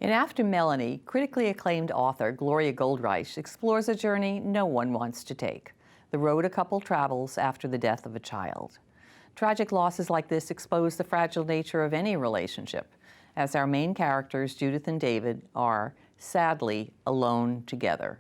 In After Melanie, critically acclaimed author Gloria Goldreich explores a journey no one wants to take, the road a couple travels after the death of a child. Tragic losses like this expose the fragile nature of any relationship, as our main characters, Judith and David, are, sadly, alone together.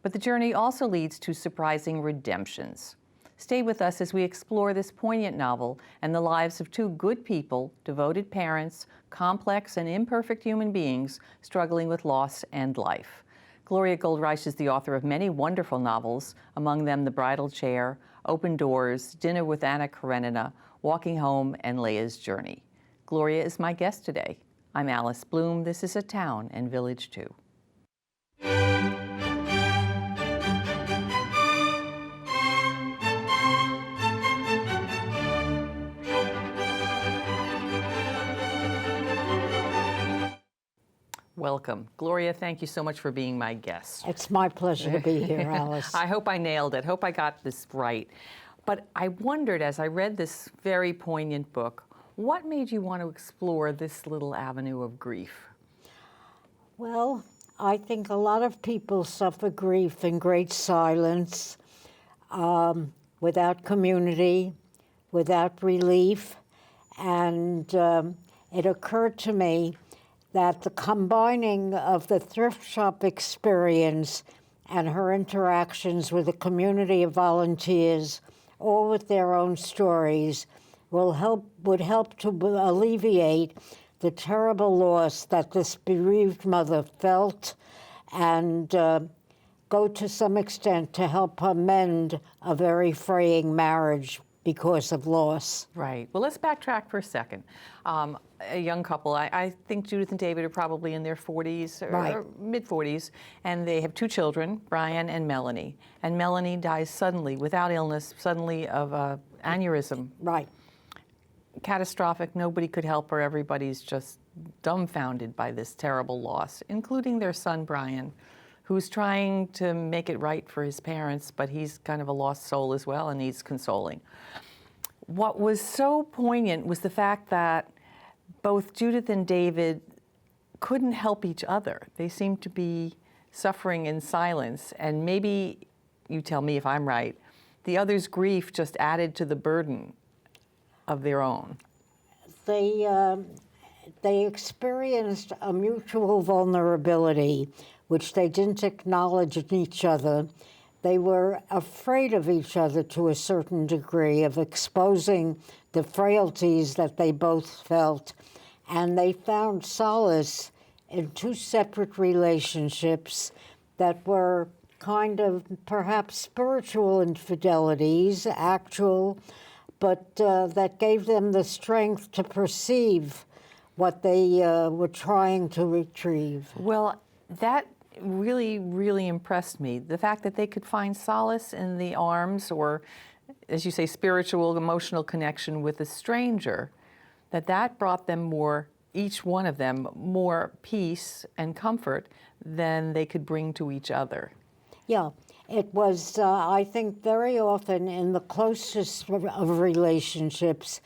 But the journey also leads to surprising redemptions. Stay with us as we explore this poignant novel and the lives of two good people, devoted parents, complex and imperfect human beings struggling with loss and life. Gloria Goldreich is the author of many wonderful novels, among them The Bridal Chair, Open Doors, Dinner with Anna Karenina, Walking Home, and Leah's Journey. Gloria is my guest today. I'm Alice Bloom. This is A Town and Village Too. Welcome. Gloria, thank you so much for being my guest. It's my pleasure to be here, Alice. I hope I nailed it. Hope I got this right. But I wondered, as I read this very poignant book, what made you want to explore this little avenue of grief? Well, I think a lot of people suffer grief in great silence, without community, without relief. And it occurred to me that the combining of the thrift shop experience and her interactions with a community of volunteers, all with their own stories, would help to alleviate the terrible loss that this bereaved mother felt and go to some extent to help her mend a very fraying marriage because of loss. Right. Well, let's backtrack for a second. A young couple, I think Judith and David are probably in their 40s or mid-40s, and they have two children, Brian and Melanie. And Melanie dies suddenly, without illness, suddenly of an aneurysm. Right. Catastrophic. Nobody could help her. Everybody's just dumbfounded by this terrible loss, including their son, Brian, who's trying to make it right for his parents, but he's kind of a lost soul as well and needs consoling. What was so poignant was the fact that both Judith and David couldn't help each other. They seemed to be suffering in silence, and maybe, you tell me if I'm right, the other's grief just added to the burden of their own. They experienced a mutual vulnerability, which they didn't acknowledge in each other. They were afraid of each other to a certain degree, of exposing the frailties that they both felt. And they found solace in two separate relationships that were kind of perhaps spiritual infidelities, actual, but that gave them the strength to perceive what they were trying to retrieve. Well, that really, really impressed me. The fact that they could find solace in the arms or, as you say, spiritual, emotional connection with a stranger, that brought them more, each one of them, more peace and comfort than they could bring to each other. Yeah, it was, I think, very often in the closest of relationships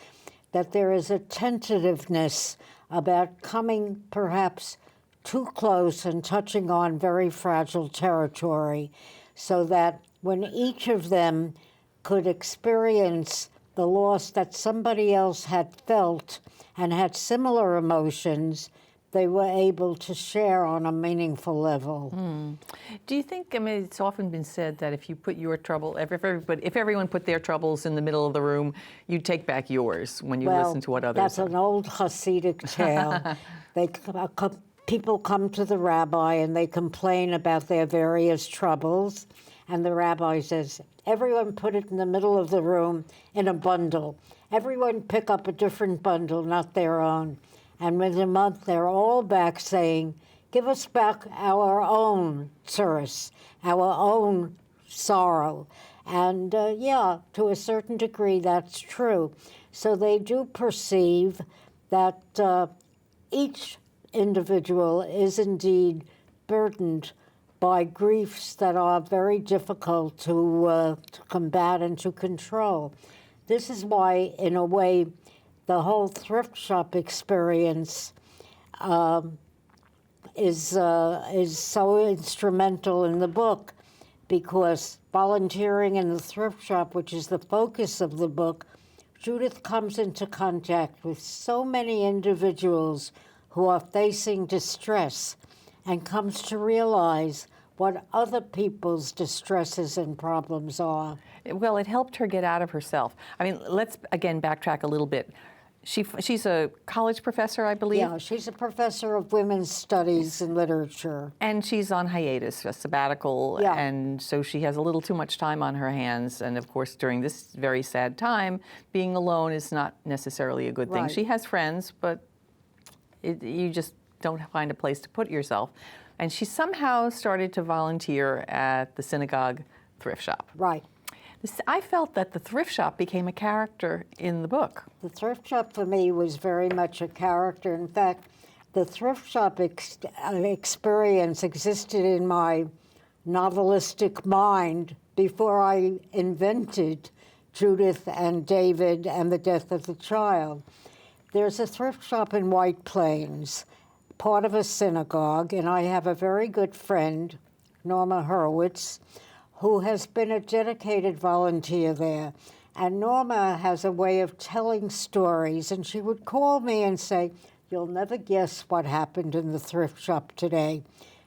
that there is a tentativeness about coming perhaps too close and touching on very fragile territory, so that when each of them could experience the loss that somebody else had felt and had similar emotions, they were able to share on a meaningful level. Do you think, I mean, it's often been said that if you put your trouble, if everyone put their troubles in the middle of the room, you take back yours when you listen to what others that's an old Hasidic tale. People come to the rabbi and they complain about their various troubles, and the rabbi says, everyone put it in the middle of the room in a bundle. Everyone pick up a different bundle, not their own. And within a month, they're all back saying, give us back our own tsuris, our own sorrow. And yeah, to a certain degree, that's true. So they do perceive that each individual is indeed burdened by griefs that are very difficult to combat and to control. This is why, in a way, the whole thrift shop experience is so instrumental in the book, because volunteering in the thrift shop, which is the focus of the book, Judith comes into contact with so many individuals who are facing distress and comes to realize what other people's distresses and problems are. Well, it helped her get out of herself. I mean, let's again backtrack a little bit. She's a college professor, I believe? Yeah, she's a professor of women's studies and literature. And she's on hiatus, a sabbatical, Yeah. and so she has a little too much time on her hands. And of course, during this very sad time, being alone is not necessarily a good thing. Right. She has friends, but you just don't find a place to put yourself. And she somehow started to volunteer at the synagogue thrift shop. Right. I felt that the thrift shop became a character in the book. The thrift shop for me was very much a character. In fact, the thrift shop experience existed in my novelistic mind before I invented Judith and David and the death of the child. There's a thrift shop in White Plains, part of a synagogue, and I have a very good friend, Norma Hurwitz, who has been a dedicated volunteer there. And Norma has a way of telling stories, and she would call me and say, "You'll never guess what happened in the thrift shop today."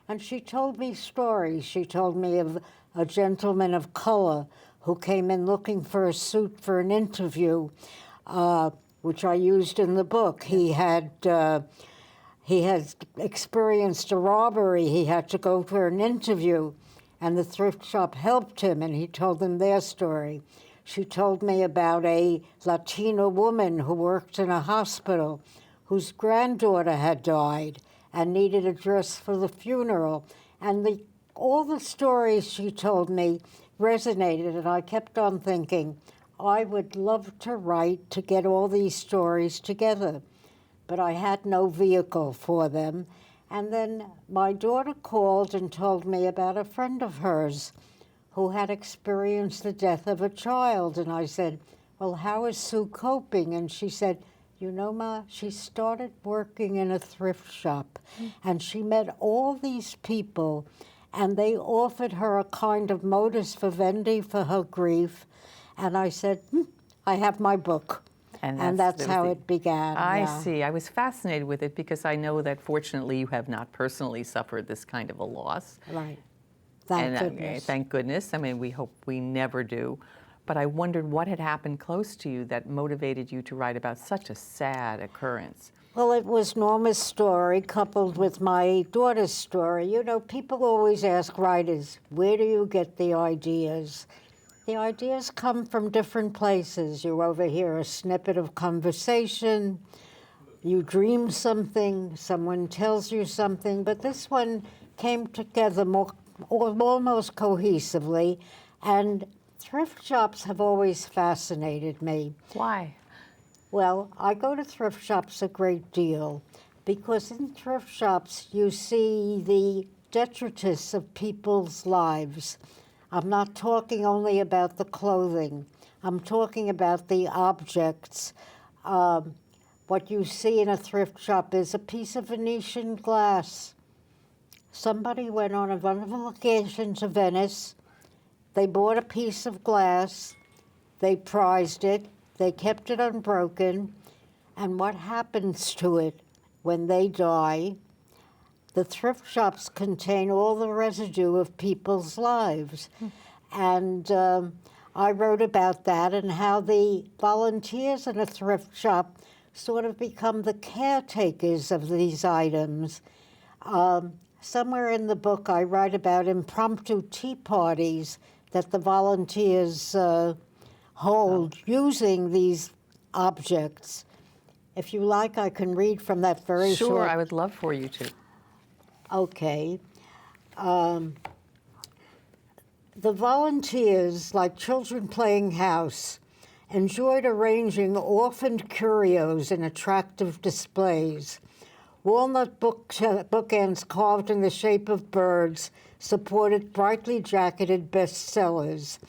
And she told me stories. She told me of a gentleman of color who came in looking for a suit for an interview, which I used in the book. He had experienced a robbery. He had to go for an interview, and the thrift shop helped him, and he told them their story. She told me about a Latina woman who worked in a hospital whose granddaughter had died and needed a dress for the funeral. And all the stories she told me resonated, and I kept on thinking, I would love to write to get all these stories together. But I had no vehicle for them. And then my daughter called and told me about a friend of hers who had experienced the death of a child. And I said, well, how is Sue coping? And she said, you know, Ma, she started working in a thrift shop, and she met all these people, and they offered her a kind of modus vivendi for her grief. And I said, I have my book. And that's how it began. I see. I was fascinated with it because I know that fortunately you have not personally suffered this kind of a loss. Right. Thank goodness. Thank goodness. I mean, we hope we never do. But I wondered what had happened close to you that motivated you to write about such a sad occurrence. Well, it was Norma's story coupled with my daughter's story. You know, people always ask writers, where do you get the ideas? The ideas come from different places. You overhear a snippet of conversation, you dream something, someone tells you something, but this one came together almost cohesively, and thrift shops have always fascinated me. Why? Well, I go to thrift shops a great deal because in thrift shops you see the detritus of people's lives. I'm not talking only about the clothing. I'm talking about the objects. What you see in a thrift shop is a piece of Venetian glass. Somebody went on a wonderful vacation to Venice. They bought a piece of glass. They prized it. They kept it unbroken. And what happens to it when they die? The thrift shops contain all the residue of people's lives. And I wrote about that and how the volunteers in a thrift shop sort of become the caretakers of these items. Somewhere in the book I write about impromptu tea parties that the volunteers hold using these objects. If you like, I can read from that very short... Sure, I would love for you to. Okay. The volunteers, like children playing house, enjoyed arranging orphaned curios in attractive displays. Walnut bookends carved in the shape of birds supported brightly jacketed bestsellers.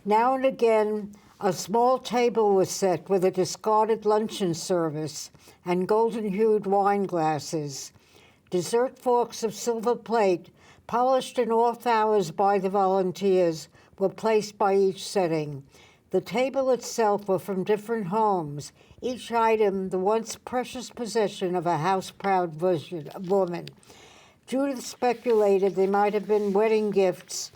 Now and again, a small table was set with a discarded luncheon service and golden-hued wine glasses. Dessert forks of silver plate, polished in off hours by the volunteers, were placed by each setting. The table itself were from different homes, each item the once precious possession of a house-proud woman. Judith speculated they might have been wedding gifts,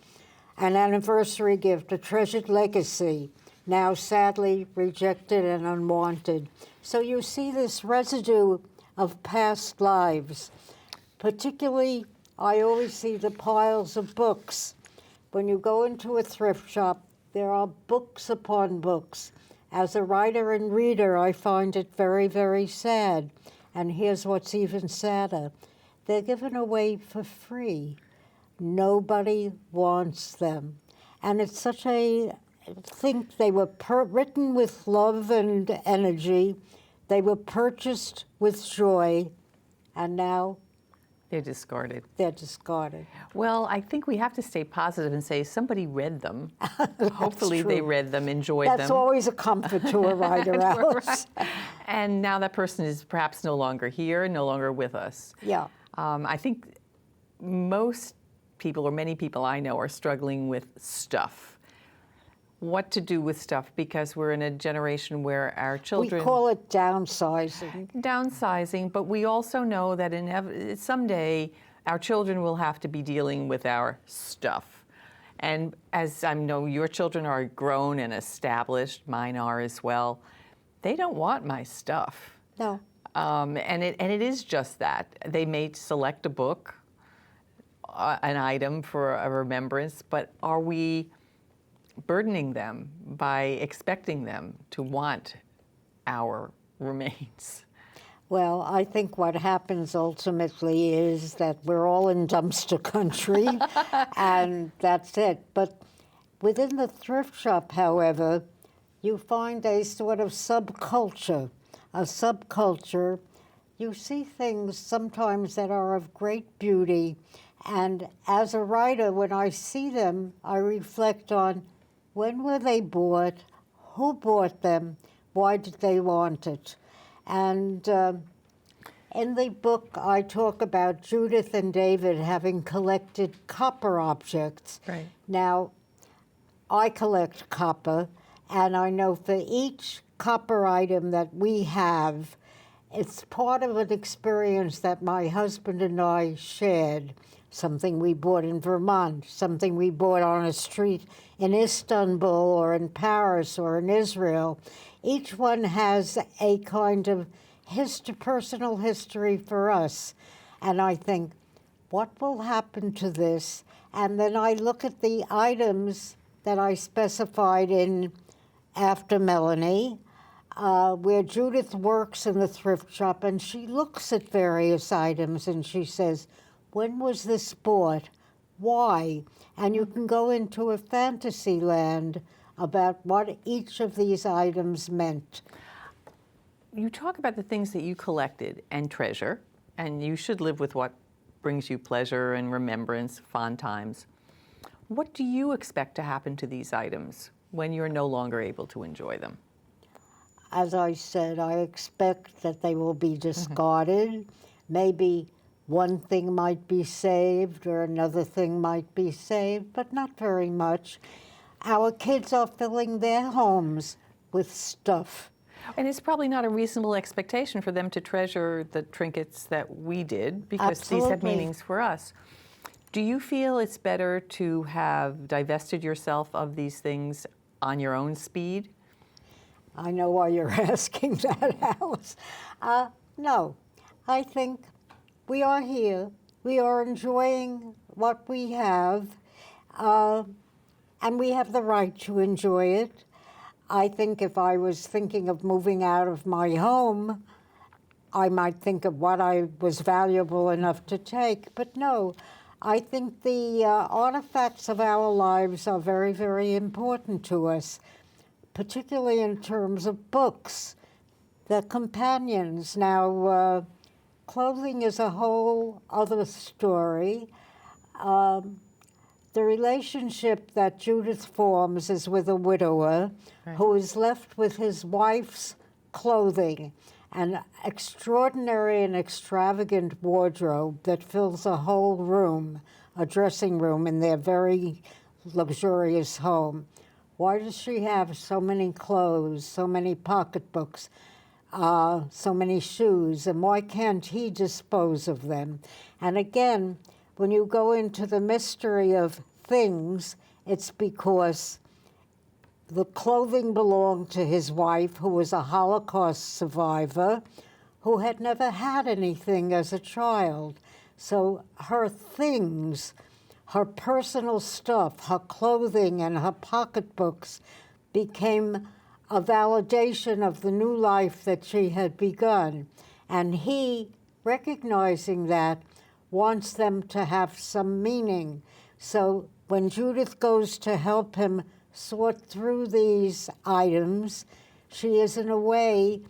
an anniversary gift, a treasured legacy, now sadly rejected and unwanted. So you see this residue of past lives. Particularly, I always see the piles of books. When you go into a thrift shop, there are books upon books. As a writer and reader, I find it very, very sad. And here's what's even sadder. They're given away for free. Nobody wants them. And it's such a, I think they were written with love and energy. They were purchased with joy. And now they're discarded. they're discarded. Well, I think we have to stay positive and say somebody read them. Hopefully true. they read them, enjoyed them. That's always a comfort to a writer, Alice. Right. And now that person is perhaps no longer here, no longer with us. Yeah. I think most people, or many people I know, are struggling with stuff. What to do with stuff, because we're in a generation where our children... We call it downsizing. Downsizing, but we also know that someday our children will have to be dealing with our stuff. And as I know your children are grown and established, mine are as well, they don't want my stuff. No. And it is just that. They may select a book, an item for a remembrance, but are we burdening them by expecting them to want our remains? Well, I think what happens ultimately is that we're all in dumpster country, and that's it. But within the thrift shop, however, you find a sort of subculture. A subculture, you see things sometimes that are of great beauty, and as a writer, when I see them, I reflect on when were they bought, who bought them, why did they want it? And in the book, I talk about Judith and David having collected copper objects. Right. Now, I collect copper, and I know for each copper item that we have, it's part of an experience that my husband and I shared. Something we bought in Vermont, something we bought on a street in Istanbul or in Paris or in Israel. Each one has a kind of personal history for us. And I think, what will happen to this? And then I look at the items that I specified in After Melanie, where Judith works in the thrift shop, and she looks at various items and she says, when was this bought? Why? And you can go into a fantasy land about what each of these items meant. You talk about the things that you collected and treasure, and you should live with what brings you pleasure and remembrance, fond times. What do you expect to happen to these items when you're no longer able to enjoy them? As I said, I expect that they will be discarded. Maybe one thing might be saved or another thing might be saved, but not very much. Our kids are filling their homes with stuff. And it's probably not a reasonable expectation for them to treasure the trinkets that we did, because these had meanings for us. Do you feel it's better to have divested yourself of these things on your own speed? I know why you're asking that, Alice. No, I think we are here. We are enjoying what we have, and we have the right to enjoy it. I think if I was thinking of moving out of my home, I might think of what I was valuable enough to take. But no, I think the artifacts of our lives are very, very important to us, particularly in terms of books, the companions. Now, clothing is a whole other story. The relationship that Judith forms is with a widower who is left with his wife's clothing. an extraordinary and extravagant wardrobe that fills a whole room, a dressing room in their very luxurious home. Why does she have so many clothes, so many pocketbooks, so many shoes, and why can't he dispose of them? And again, when you go into the mystery of things, it's because the clothing belonged to his wife, who was a Holocaust survivor, who had never had anything as a child. So her things, her personal stuff, her clothing and her pocketbooks became a validation of the new life that she had begun. And he, recognizing that, wants them to have some meaning. So when Judith goes to help him sort through these items, she is in a way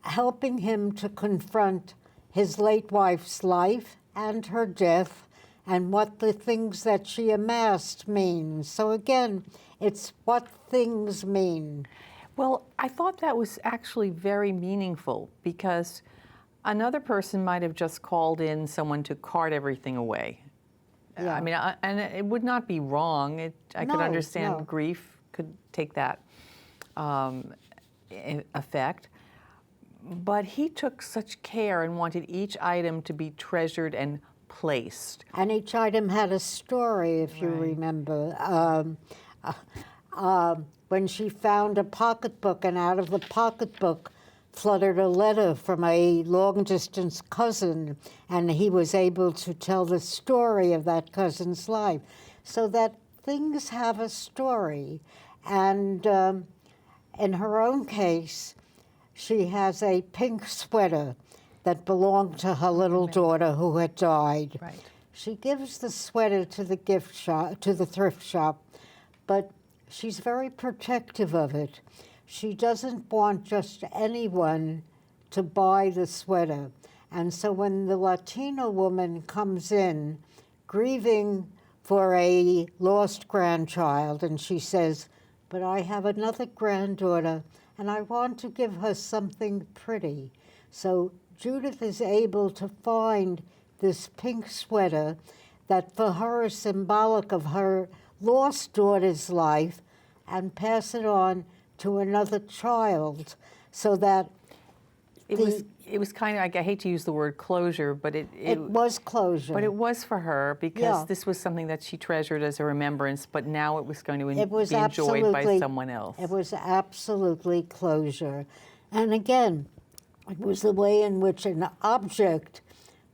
helping him to confront his late wife's life and her death and what the things that she amassed mean. So again, it's what things mean. Well, I thought that was actually very meaningful because another person might have just called in someone to cart everything away. Yeah. I mean, and it would not be wrong. I could understand grief could take that effect. But he took such care and wanted each item to be treasured and placed. And each item had a story, if you remember. When she found a pocketbook, and out of the pocketbook fluttered a letter from a long-distance cousin, and he was able to tell the story of that cousin's life. So that things have a story. And in her own case, she has a pink sweater that belonged to her little daughter who had died. Right. She gives the sweater to the gift shop, to the thrift shop, but she's very protective of it. She doesn't want just anyone to buy the sweater. And so when the Latino woman comes in, grieving for a lost grandchild, and she says, but I have another granddaughter, and I want to give her something pretty. So Judith is able to find this pink sweater that for her is symbolic of her lost daughter's life and pass it on to another child so that it was kind of, I hate to use the word closure, but it was closure. But it was for her because this was something that she treasured as a remembrance, but now it was going to be enjoyed by someone else. It was absolutely closure. And again, it was the way in which an object,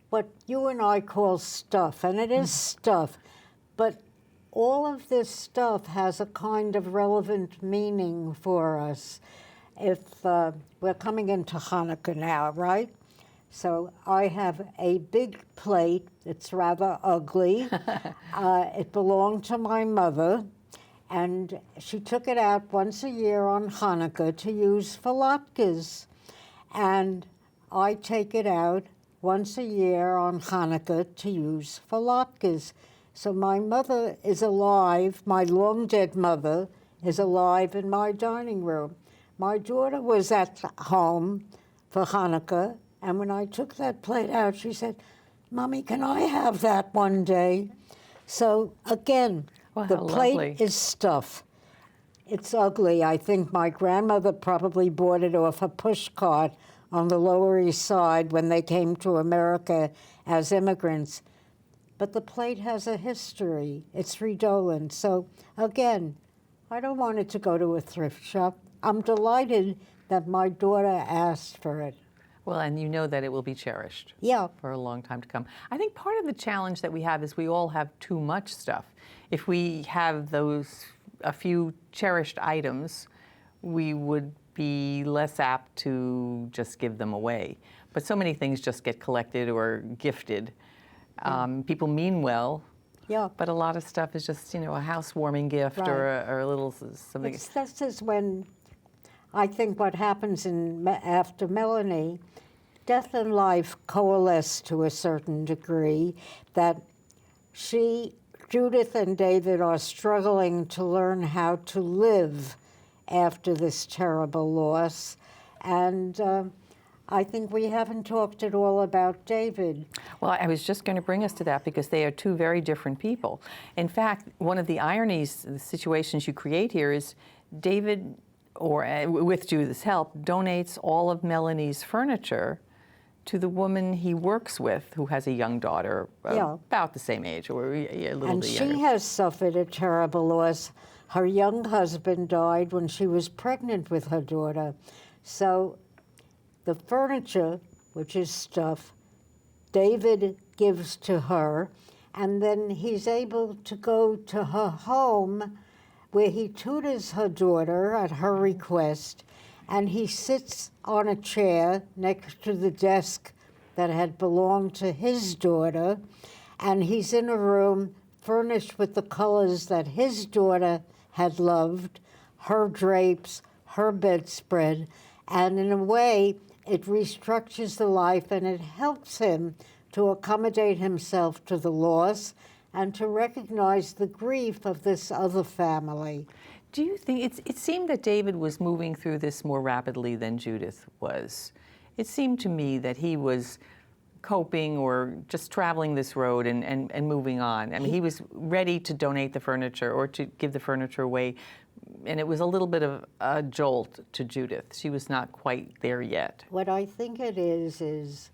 what you and I call stuff, and it is stuff, but all of this stuff has a kind of relevant meaning for us. If we're coming into Hanukkah now, right? So I have a big plate. It's rather ugly. It belonged to my mother, and she took it out once a year on Hanukkah to use for latkes. And I take it out once a year on Hanukkah to use for latkes. So my mother is alive, my long-dead mother is alive in my dining room. My daughter was at home for Hanukkah, and when I took that plate out, she said, Mommy, can I have that one day? So again, the plate is stuff. It's ugly. I think my grandmother probably bought it off a push cart on the Lower East Side when they came to America as immigrants. But the plate has a history. It's redolent. So again, I don't want it to go to a thrift shop. I'm delighted that my daughter asked for it. Well, and you know that it will be cherished for a long time to come. I think part of the challenge that we have is we all have too much stuff. If we have a few cherished items, we would be less apt to just give them away. But so many things just get collected or gifted. People mean well. Yeah. But a lot of stuff is just, a housewarming gift or a little something. This is when I think what happens after Melanie, death and life coalesce to a certain degree, that Judith and David are struggling to learn how to live after this terrible loss. And I think we haven't talked at all about David. Well, I was just going to bring us to that because they are two very different people. In fact, one of the ironies, the situations you create here is David, or with Judith's help, donates all of Melanie's furniture to the woman he works with, who has a young daughter about the same age, or a little And bit she younger. has suffered a terrible loss. Her young husband died when she was pregnant with her daughter. So the furniture, which is stuff, David gives to her, and then he's able to go to her home where he tutors her daughter at her request, and he sits on a chair next to the desk that had belonged to his daughter, and he's in a room furnished with the colors that his daughter had loved, her drapes, her bedspread, and in a way, it restructures the life and it helps him to accommodate himself to the loss and to recognize the grief of this other family. Do you think, it seemed that David was moving through this more rapidly than Judith was. It seemed to me that he was coping or just traveling this road and moving on. I mean, he was ready to donate the furniture or to give the furniture away, and it was a little bit of a jolt to Judith. She was not quite there yet. What I think it is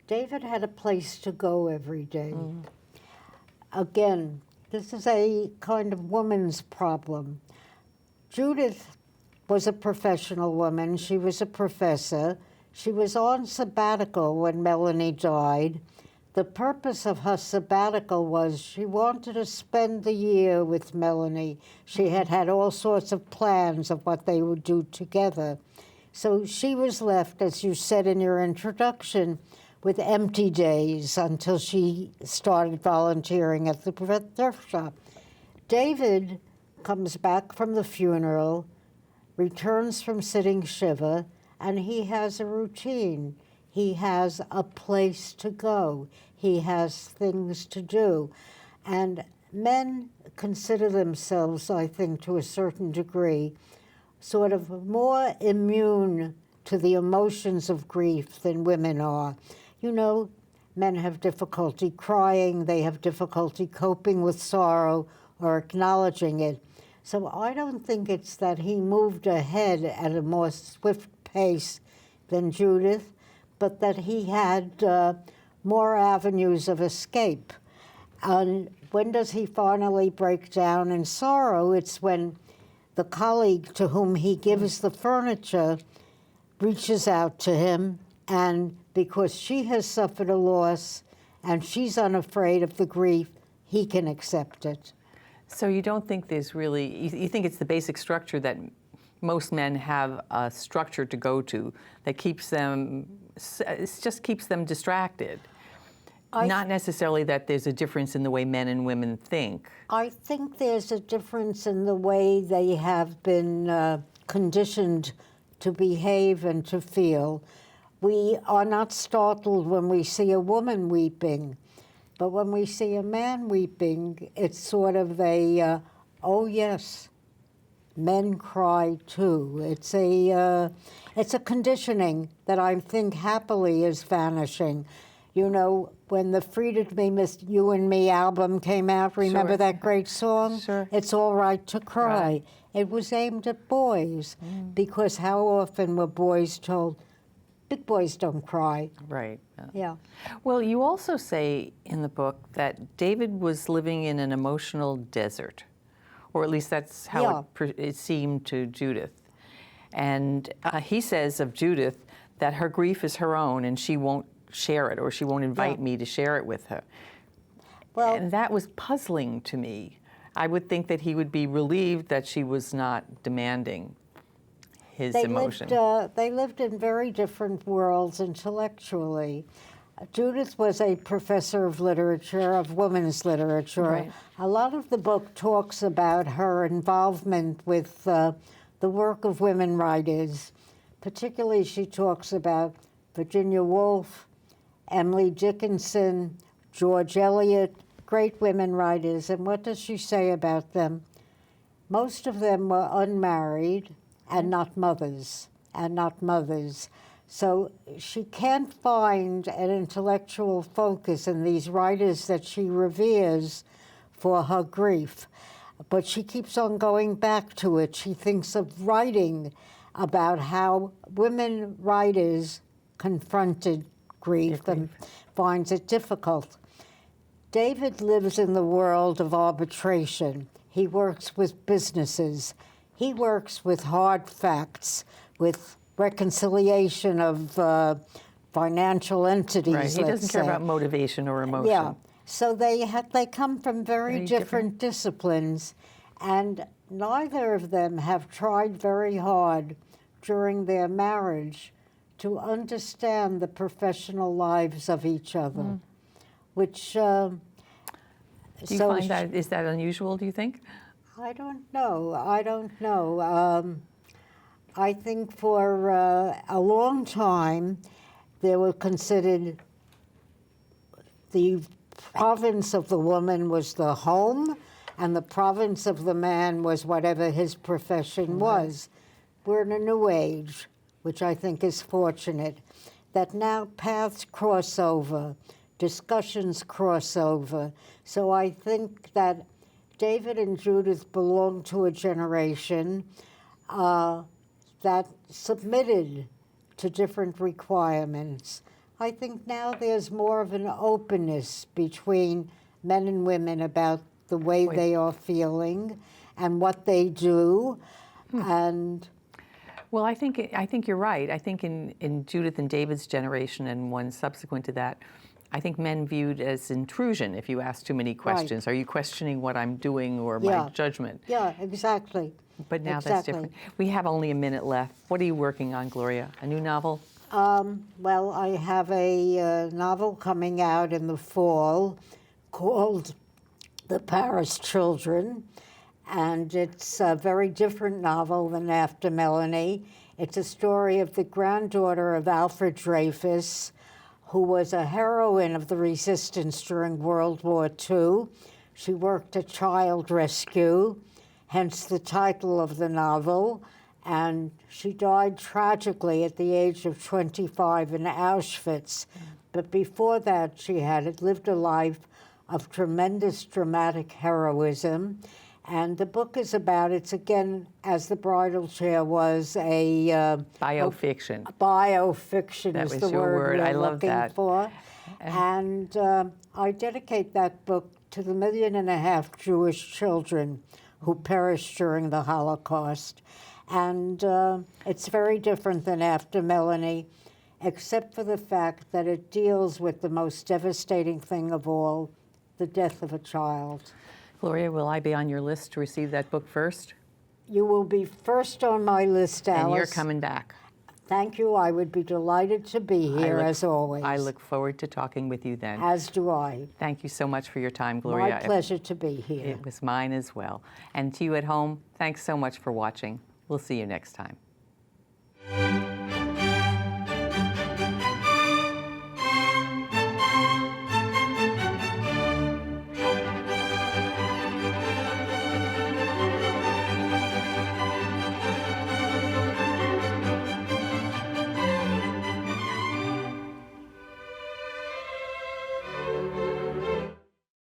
David had a place to go every day. Again, this is a kind of woman's problem. Judith was a professional woman. She was a professor. She was on sabbatical when Melanie died. The purpose of her sabbatical was she wanted to spend the year with Melanie. She had had all sorts of plans of what they would do together. So she was left, as you said in your introduction, with empty days until she started volunteering at the thrift shop. David comes back from the funeral, returns from sitting Shiva, and he has a routine. He has a place to go. He has things to do. And men consider themselves, I think, to a certain degree, sort of more immune to the emotions of grief than women are. You know, men have difficulty crying, they have difficulty coping with sorrow or acknowledging it. So I don't think it's that he moved ahead at a more swift pace than Judith, but that he had more avenues of escape. And when does he finally break down in sorrow? It's when the colleague to whom he gives the furniture reaches out to him, and because she has suffered a loss and she's unafraid of the grief, he can accept it. So you don't think there's really, you think it's the basic structure that most men have a structure to go to that keeps them, it just keeps them distracted. Not necessarily that there's a difference in the way men and women think. I think there's a difference in the way they have been conditioned to behave and to feel. We are not startled when we see a woman weeping, but when we see a man weeping, it's sort of a, oh yes, men cry too. It's a conditioning that I think happily is vanishing. You know, when the Frida Me, Miss You and Me album came out, remember that great song? Sure. It's All Right to Cry. Right. It was aimed at boys, because how often were boys told, big boys don't cry? Right. Yeah. Well, you also say in the book that David was living in an emotional desert, or at least that's how it seemed to Judith. And he says of Judith that her grief is her own and she won't share it, or she won't invite me to share it with her. Well, and that was puzzling to me. I would think that he would be relieved that she was not demanding his emotion. They lived in very different worlds intellectually. Judith was a professor of literature, of women's literature. Right. A lot of the book talks about her involvement with the work of women writers. Particularly, she talks about Virginia Woolf, Emily Dickinson, George Eliot, great women writers. And what does she say about them? Most of them were unmarried and not mothers, So she can't find an intellectual focus in these writers that she reveres for her grief. But she keeps on going back to it. She thinks of writing about how women writers confronted grief and finds it difficult. David lives in the world of arbitration. He works with businesses. He works with hard facts, with reconciliation of financial entities, Right. He doesn't care about motivation or emotion. Yeah. So they come from very different disciplines, and neither of them have tried very hard during their marriage to understand the professional lives of each other, which... do you find that, is that unusual, do you think? I don't know. I don't know. I think for a long time, they were considered the province of the woman was the home, and the province of the man was whatever his profession was. We're in a new age, which I think is fortunate, that now paths cross over, discussions cross over. So I think that David and Judith belong to a generation that submitted to different requirements. I think now there's more of an openness between men and women about the way they are feeling and what they do. And well, I think you're right. I think in Judith and David's generation and one subsequent to that, I think men viewed as intrusion if you ask too many questions. Are you questioning what I'm doing or my judgment? Yeah, exactly. But now that's different. We have only a minute left. What are you working on, Gloria? A new novel? Well, I have a novel coming out in the fall called The Paris Children, and it's a very different novel than After Melanie. It's a story of the granddaughter of Alfred Dreyfus, who was a heroine of the resistance during World War II. She worked at child rescue, hence the title of the novel. And she died tragically at the age of 25 in Auschwitz. But before that, she had lived a life of tremendous dramatic heroism. And the book is about, it's again, as The Bridal Chair was, a... biofiction. Biofiction that is was the your word I we're love looking that. for. And I dedicate that book to the 1.5 million Jewish children who perished during the Holocaust. And it's very different than After Melanie, except for the fact that it deals with the most devastating thing of all, the death of a child. Gloria, will I be on your list to receive that book first? You will be first on my list, Alice. And you're coming back. Thank you. I would be delighted to be here, as always. I look forward to talking with you then. As do I. Thank you so much for your time, Gloria. My pleasure to be here. It was mine as well. And to you at home, thanks so much for watching. We'll see you next time.